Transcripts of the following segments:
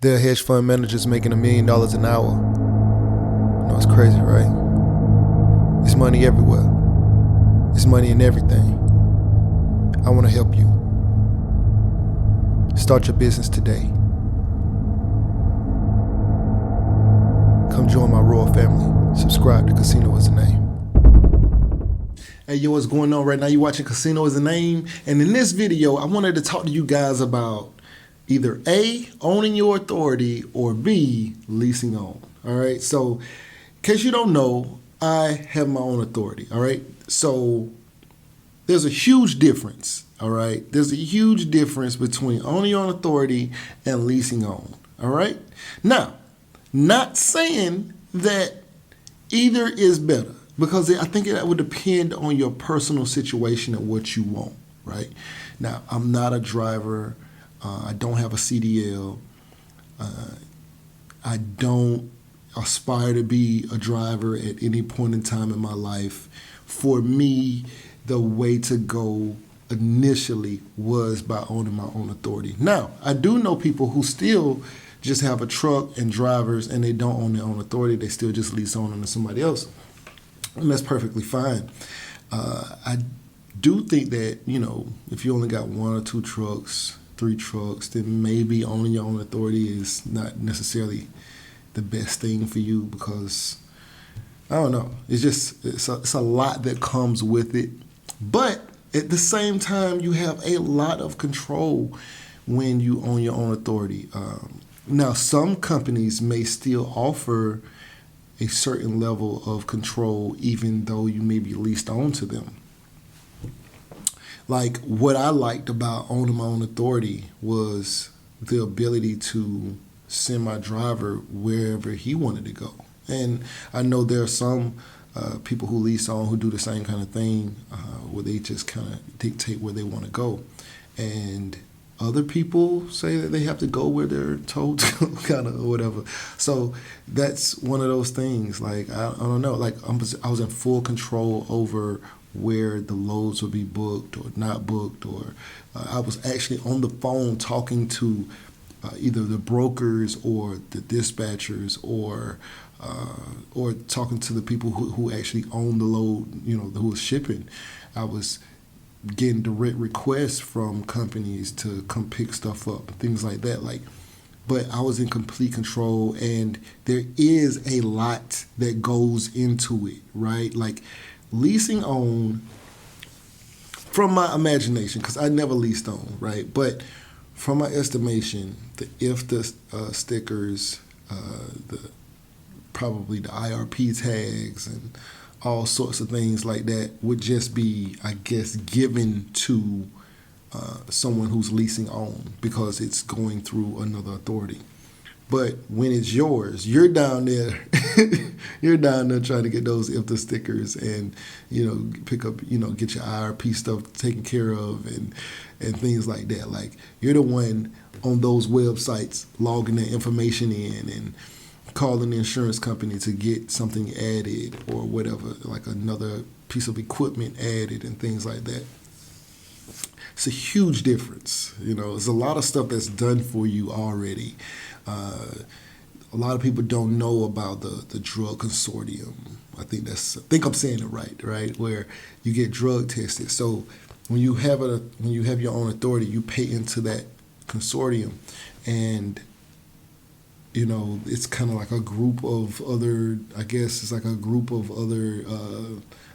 There are hedge fund managers making $1 million an hour. No, it's crazy, right? It's money everywhere. It's money in everything. I want to help you. Start your business today. Come join my royal family. Subscribe to Casino is the Name. Hey, yo, what's going on right now? You're watching Casino is the Name. And in this video, I wanted to talk to you guys about either A, owning your authority, or B, leasing on. All right. So, in case you don't know, I have my own authority. All right. So, there's a huge difference. All right. There's a huge difference between owning your own authority and leasing on. All right. Now, not saying that either is better, because I think that would depend on your personal situation and what you want. Right. Now, I'm not a driver. I don't have a CDL. I don't aspire to be a driver at any point in time in my life. For me, the way to go initially was by owning my own authority. Now, I do know people who still just have a truck and drivers and they don't own their own authority. They still just lease on to somebody else. And that's perfectly fine. I do think that, if you only got 1 or 2 trucks, 3 trucks, then maybe owning your own authority is not necessarily the best thing for you, because I don't know. It's a lot that comes with it. But at the same time, you have a lot of control when you own your own authority. Now, some companies may still offer a certain level of control, even though you may be leased on to them. Like, what I liked about owning my own authority was the ability to send my driver wherever he wanted to go. And I know there are some people who lease on who do the same kind of thing, where they just kind of dictate where they want to go. And other people say that they have to go where they're told to, kind of, or whatever. So that's one of those things. Like, I don't know. Like, I was in full control over where the loads would be booked or not booked, or I was actually on the phone talking to either the brokers or the dispatchers, or talking to the people who actually own the load, who was shipping. I was getting direct requests from companies to come pick stuff up and things like that. But I was in complete control, and there is a lot that goes into it, right? Like, leasing on, from my imagination, because I never leased on, right? But from my estimation, the stickers, probably the IRP tags, and all sorts of things like that would just be, I guess, given to someone who's leasing on, because it's going through another authority. But when it's yours, you're down there, trying to get those IFTA stickers and, pick up, get your IRP stuff taken care of and things like that. Like, you're the one on those websites logging that information in and calling the insurance company to get something added or whatever, like another piece of equipment added and things like that. It's a huge difference. There's a lot of stuff that's done for you already. A lot of people don't know about the drug consortium. I think I'm saying it right? Where you get drug tested. So when you have your own authority, you pay into that consortium, and it's kind of like a group of other, I guess it's like a group of other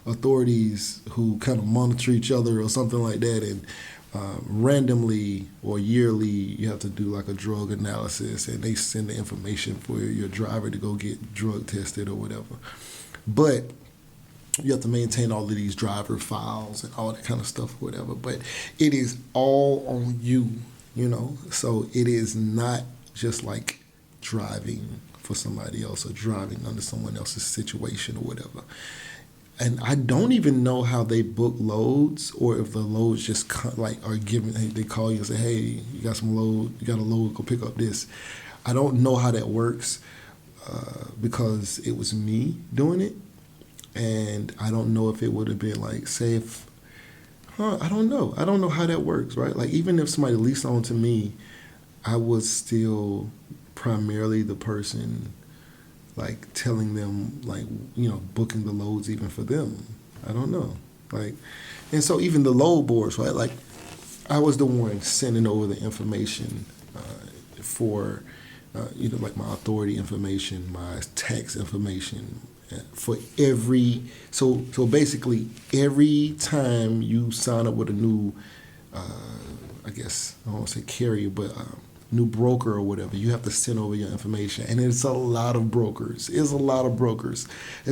authorities who kind of monitor each other or something like that. And randomly or yearly, you have to do like a drug analysis, and they send the information for your driver to go get drug tested or whatever. But you have to maintain all of these driver files and all that kind of stuff or whatever. But it is all on you, So it is not just like driving for somebody else or driving under someone else's situation or whatever. And I don't even know how they book loads, or if the loads just are given. They call you and say, "Hey, you got some load. You got a load. Go pick up this." I don't know how that works, because it was me doing it, and I don't know if it would have been like, say, if I don't know. I don't know how that works, right? Like, even if somebody leased on to me, I would still primarily the person like telling them, like, booking the loads even for them. I don't know. Like, and so even the load boards, right? Like, I was the one sending over the information for, like my authority information, my tax information for every. So basically, every time you sign up with a new, I guess I don't want to say carrier, but new broker or whatever, you have to send over your information, and it's a lot of brokers. And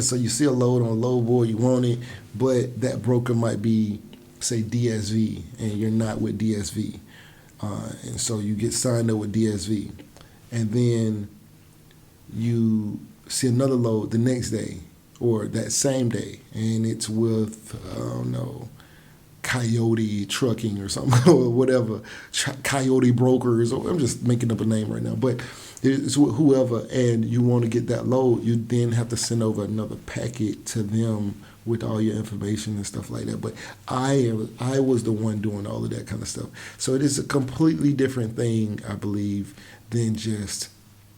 so you see a load on a load board, you want it, but that broker might be, say, DSV, and you're not with DSV, and so you get signed up with DSV, and then you see another load the next day or that same day, and it's with, I don't know, Coyote Trucking or something or whatever, Coyote Brokers, or I'm just making up a name right now, but it's whoever, and you want to get that load, you then have to send over another packet to them with all your information and stuff like that. But I was the one doing all of that kind of stuff. So it is a completely different thing, I believe, than just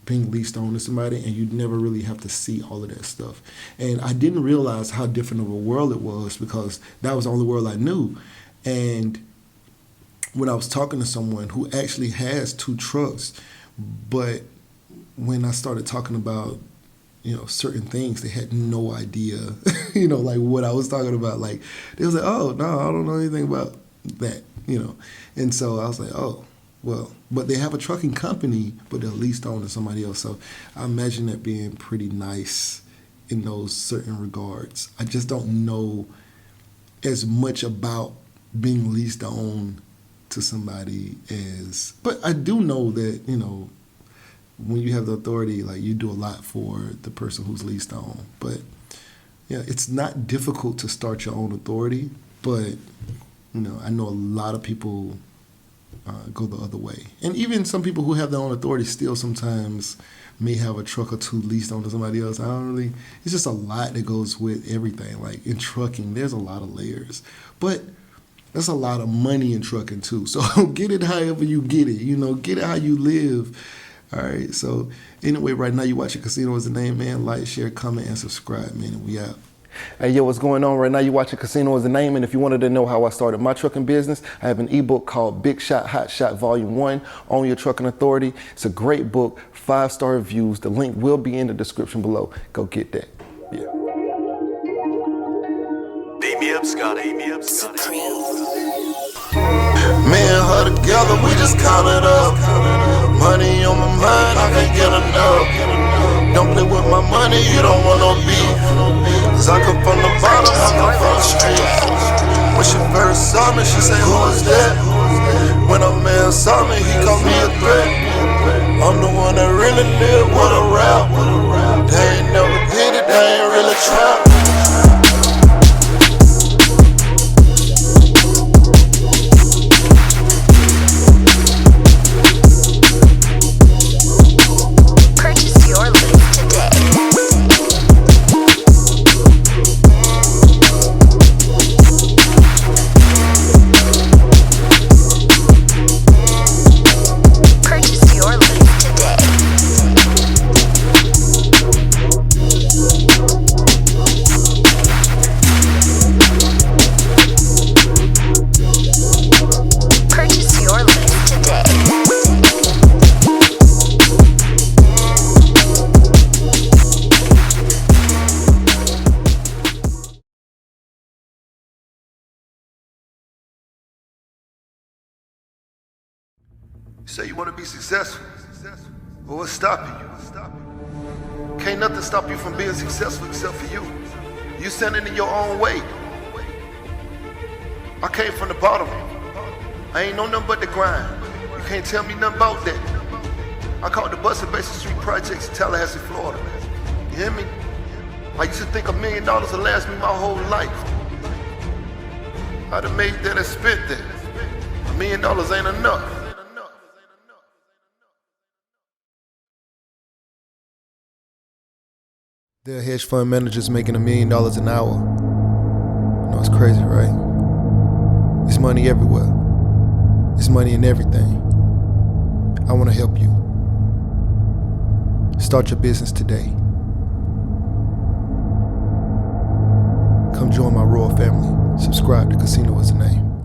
being leased on to somebody, and you'd never really have to see all of that stuff. And I didn't realize how different of a world it was, because that was the only world I knew. And when I was talking to someone who actually has 2 trucks, but when I started talking about, certain things, they had no idea, like what I was talking about. Like, they was like, oh, no, I don't know anything about that, And so I was like, oh, well, but they have a trucking company, but they're leased on to somebody else. So I imagine that being pretty nice in those certain regards. I just don't know as much about being leased on to somebody as, but I do know that, when you have the authority, like, you do a lot for the person who's leased on. But yeah, it's not difficult to start your own authority, but I know a lot of people go the other way. And even some people who have their own authority still sometimes may have a truck or 2 leased onto somebody else. It's just a lot that goes with everything. Like, in trucking, there's a lot of layers. But that's a lot of money in trucking too. So get it however you get it, get it how you live. All right. So anyway, right now you watching Casino Is the Name, man. Like, share, comment, and subscribe, man. And we out. Hey, yo, what's going on right now? You're watching Casino Is the Name, and if you wanted to know how I started my trucking business, I have an ebook called Big Shot, Hot Shot Volume 1, Own Your Trucking Authority. It's a great book, 5-star reviews. The link will be in the description below. Go get that. Yeah. Beat me up, Scotty. Me and her together, we just count it up. Money on my mind, I can't get enough. Don't play with my money, you don't want no beef. Cause I come from the bottom, I come from the street. When she first saw me, she said, who is that? When a man saw me, he called me a threat. I'm the one that really live with a rap. They ain't never did it, they ain't really trap. Say you want to be successful. Well, what's stopping you? Can't nothing stop you from being successful except for you. You standing in your own way. I came from the bottom. I ain't know nothing but the grind. You can't tell me nothing about that. I caught the bus at Basin Street Projects in Tallahassee, Florida. You hear me? I used to think $1 million would last me my whole life. I'd have made that and spent that. $1 million ain't enough. There are hedge fund managers making $1 million an hour. You know, it's crazy, right? It's money everywhere. It's money in everything. I want to help you. Start your business today. Come join my royal family. Subscribe to Casino is the name.